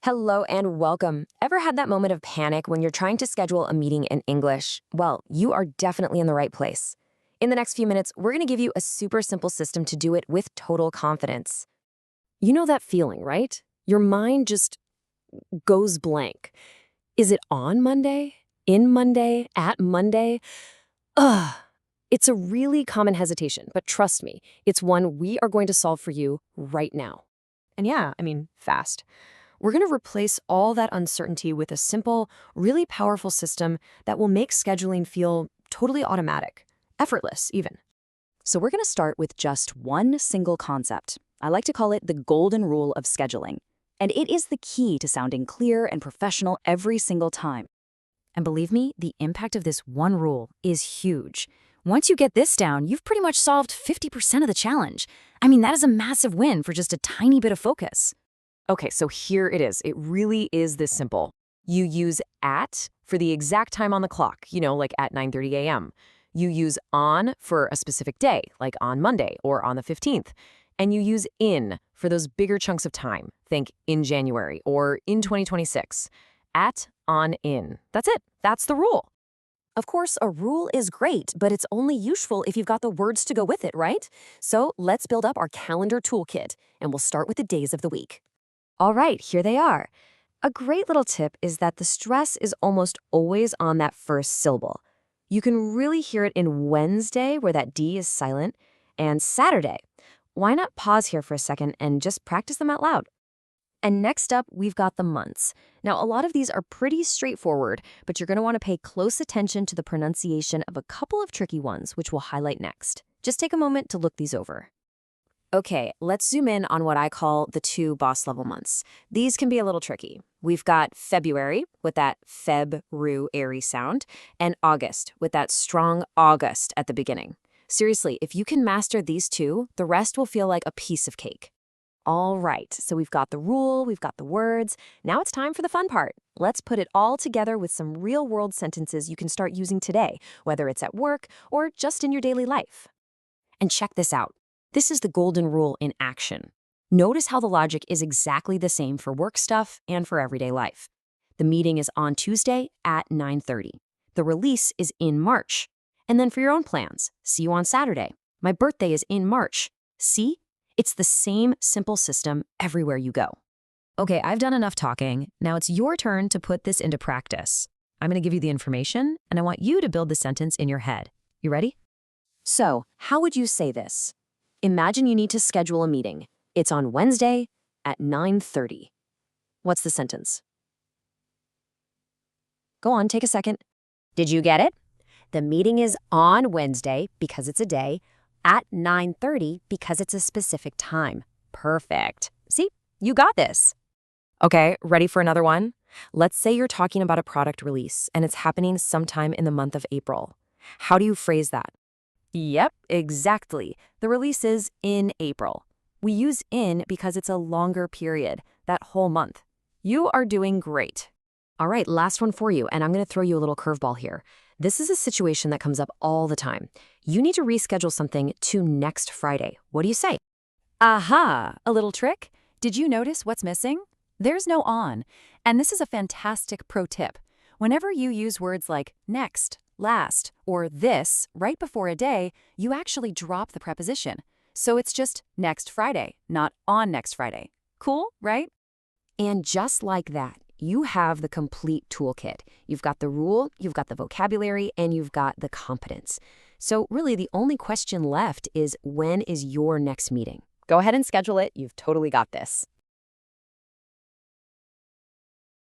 Hello and welcome. Ever had that moment of panic when you're trying to schedule a meeting in English? Well, you are definitely in the right place. In the next few minutes, we're going to give you a super simple system to do it with total confidence. You know that feeling, right? Your mind just goes blank. Is it on Monday? In Monday? At Monday? Ugh. It's a really common hesitation, but trust me, it's one we are going to solve for you right now. And yeah, fast. We're going to replace all that uncertainty with a simple, really powerful system that will make scheduling feel totally automatic, effortless even. So we're going to start with just one single concept. I like to call it the golden rule of scheduling. And it is the key to sounding clear and professional every single time. And believe me, the impact of this one rule is huge. Once you get this down, you've pretty much solved 50% of the challenge. That is a massive win for just a tiny bit of focus. Okay, so here it is. It really is this simple. You use at for the exact time on the clock, like at 9:30 a.m. You use on for a specific day, like on Monday or on the 15th. And you use in for those bigger chunks of time. Think in January or in 2026. At, on, in. That's it. That's the rule. Of course, a rule is great, but it's only useful if you've got the words to go with it, right? So let's build up our calendar toolkit, and we'll start with the days of the week. All right, here they are. A great little tip is that the stress is almost always on that first syllable. You can really hear it in Wednesday, where that D is silent, and Saturday. Why not pause here for a second and just practice them out loud? And next up, we've got the months. Now, a lot of these are pretty straightforward, but you're going to want to pay close attention to the pronunciation of a couple of tricky ones, which we'll highlight next. Just take a moment to look these over. Okay, let's zoom in on what I call the two boss-level months. These can be a little tricky. We've got February with that Feb-ru-airy sound, and August with that strong August at the beginning. Seriously, if you can master these two, the rest will feel like a piece of cake. All right, so we've got the rule, we've got the words. Now it's time for the fun part. Let's put it all together with some real-world sentences you can start using today, whether it's at work or just in your daily life. And check this out. This is the golden rule in action. Notice how the logic is exactly the same for work stuff and for everyday life. The meeting is on Tuesday at 9:30. The release is in March. And then for your own plans, see you on Saturday. My birthday is in March. See? It's the same simple system everywhere you go. Okay, I've done enough talking. Now it's your turn to put this into practice. I'm going to give you the information, and I want you to build the sentence in your head. You ready? So, how would you say this? Imagine you need to schedule a meeting. It's on Wednesday at 9:30. What's the sentence? Go on, take a second. Did you get it? The meeting is on Wednesday because it's a day, at 9:30 because it's a specific time. Perfect. See, you got this. Okay, ready for another one? Let's say you're talking about a product release and it's happening sometime in the month of April. How do you phrase that? Yep, exactly. The release is in April. We use in because it's a longer period, that whole month. You are doing great. All right, last one for you, and I'm going to throw you a little curveball here. This is a situation that comes up all the time. You need to reschedule something to next Friday. What do you say? Aha! A little trick? Did you notice what's missing? There's no on. And this is a fantastic pro tip. Whenever you use words like next, last, or this right before a day, you actually drop the preposition. So it's just next Friday, not on next Friday. Cool, right? And just like that, you have the complete toolkit. You've got the rule, you've got the vocabulary, and you've got the competence. So really, the only question left is when is your next meeting? Go ahead and schedule it. You've totally got this.